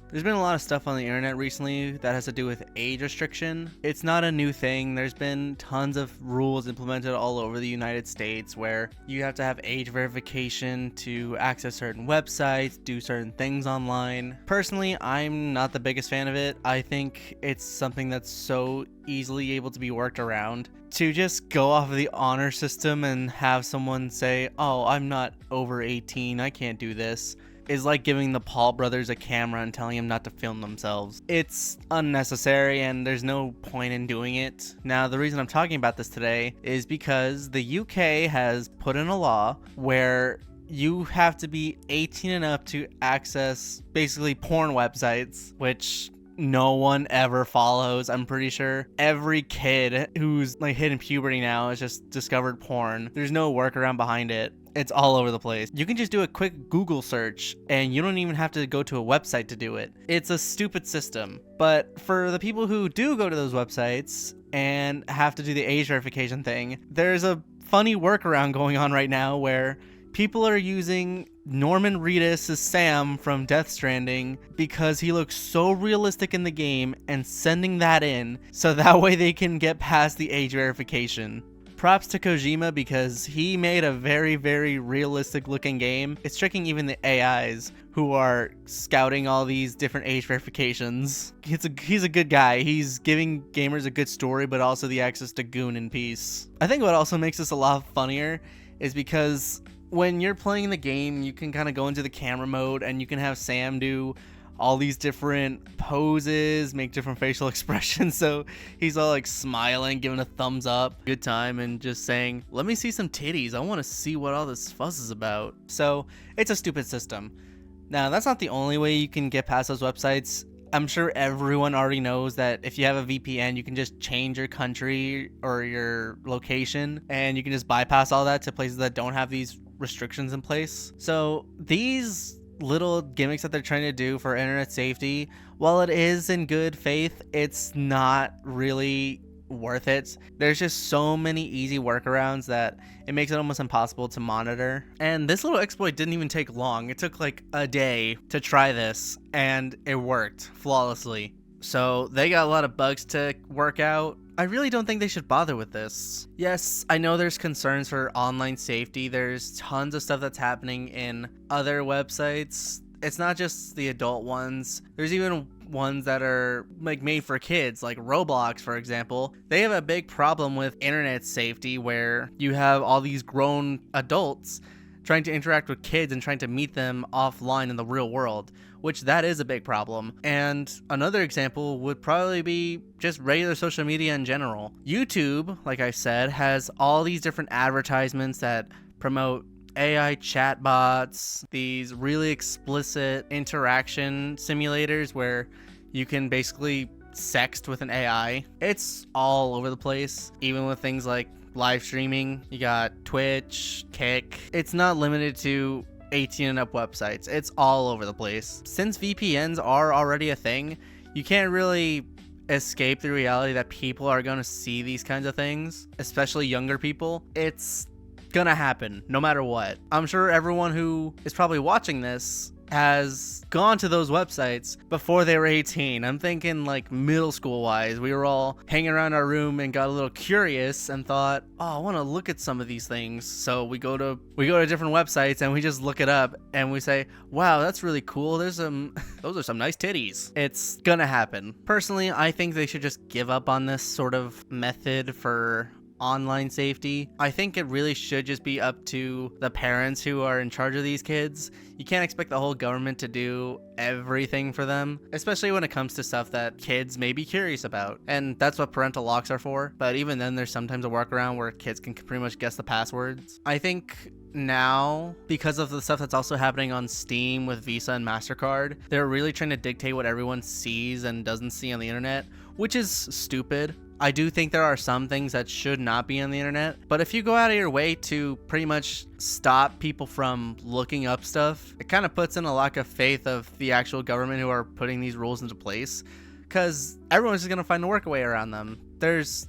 There's been a lot of stuff on the internet recently that has to do with age restriction. It's not a new thing. There's been tons of rules implemented all over the United States where you have to have age verification to access certain websites, do certain things online. Personally, I'm not the biggest fan of it. I think it's something that's so easily able to be worked around. To just go off of the honor system and have someone say, "Oh, I'm not over 18, I can't do this," is like giving the Paul brothers a camera and telling them not to film themselves. It's unnecessary and there's no point in doing it. Now, the reason I'm talking about this today is because the UK has put in a law where you have to be 18 and up to access basically porn websites, which no one ever follows. I'm pretty sure every kid who's like hitting puberty now has just discovered porn. There's no workaround behind it. It's all over the place. You can just do a quick Google search and you don't even have to go to a website to do it. It's a stupid system. But for the people who do go to those websites and have to do the age verification thing, there's a funny workaround going on right now where people are using Norman Reedus as Sam from Death Stranding because he looks so realistic in the game and sending that in so that way they can get past the age verification. Props to Kojima because he made a very, very realistic looking game. It's tricking even the AIs who are scouting all these different age verifications. He's a good guy. He's giving gamers a good story, but also the access to goon in peace. I think what also makes this a lot funnier is because when you're playing the game, you can kind of go into the camera mode and you can have Sam do all these different poses, make different facial expressions. So he's all like smiling, giving a thumbs up, good time, and just saying, "Let me see some titties. I want to see what all this fuss is about." So it's a stupid system. Now, that's not the only way you can get past those websites. I'm sure everyone already knows that if you have a VPN, you can just change your country or your location and you can just bypass all that to places that don't have these restrictions in place. So these little gimmicks that they're trying to do for internet safety, while it is in good faith, it's not really worth it. There's just so many easy workarounds that it makes it almost impossible to monitor. And this little exploit didn't even take long. It took like a day to try this and it worked flawlessly. So they got a lot of bugs to work out. I really don't think they should bother with this. Yes, I know there's concerns for online safety. There's tons of stuff that's happening in other websites. It's not just the adult ones. There's even ones that are like made for kids, like Roblox, for example. They have a big problem with internet safety where you have all these grown adults trying to interact with kids and trying to meet them offline in the real world, which that is a big problem. And another example would probably be just regular social media in general. YouTube, like I said, has all these different advertisements that promote AI chatbots, these really explicit interaction simulators where you can basically sext with an AI. It's all over the place, even with things like live streaming. You got Twitch, Kick. It's not limited to 18 and up websites. It's all over the place. Since VPNs are already a thing, you can't really escape the reality that people are going to see these kinds of things, especially younger people. It's gonna happen no matter what. I'm sure everyone who is probably watching this has gone to those websites before they were 18. I'm thinking like middle school wise. We were all hanging around our room and got a little curious and thought, "Oh, I want to look at some of these things." So we go to different websites and we just look it up and we say, "Wow, that's really cool. Those are some nice titties." It's gonna happen. Personally, I think they should just give up on this sort of method for online safety. I think it really should just be up to the parents who are in charge of these kids. You can't expect the whole government to do everything for them, especially when it comes to stuff that kids may be curious about. And that's what parental locks are for. But even then, there's sometimes a workaround where kids can pretty much guess the passwords. I think now, because of the stuff that's also happening on Steam with Visa and MasterCard, they're really trying to dictate what everyone sees and doesn't see on the internet, which is stupid. I do think there are some things that should not be on the internet, but if you go out of your way to pretty much stop people from looking up stuff, it kind of puts in a lack of faith of the actual government who are putting these rules into place, because everyone's just going to find a workaway around them. There's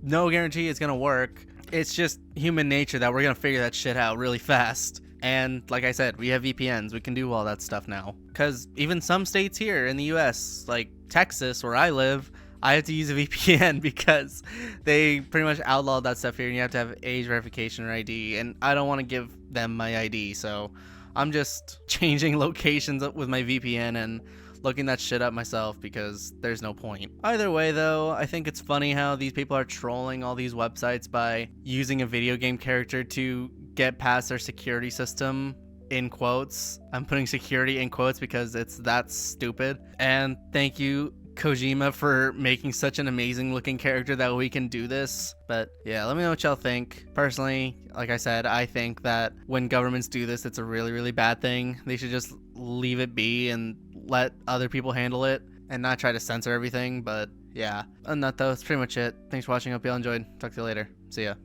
no guarantee it's going to work. It's just human nature that we're going to figure that shit out really fast. And like I said, we have VPNs. We can do all that stuff now. Because even some states here in the US, like Texas, where I live, I have to use a VPN because they pretty much outlawed that stuff here, and you have to have age verification or ID. And I don't want to give them my ID, so I'm just changing locations with my VPN and looking that shit up myself because there's no point. Either way though, I think it's funny how these people are trolling all these websites by using a video game character to get past their security system, in quotes. I'm putting security in quotes because it's that stupid. And thank you, Kojima, for making such an amazing looking character that we can do this. But yeah, let me know what y'all think. Personally, like I said, I think that when governments do this, it's a really, really bad thing. They should just leave it be and let other people handle it and not try to censor everything. But yeah, other than that though, that's pretty much it. Thanks for watching. Hope y'all enjoyed. Talk to you later. See ya.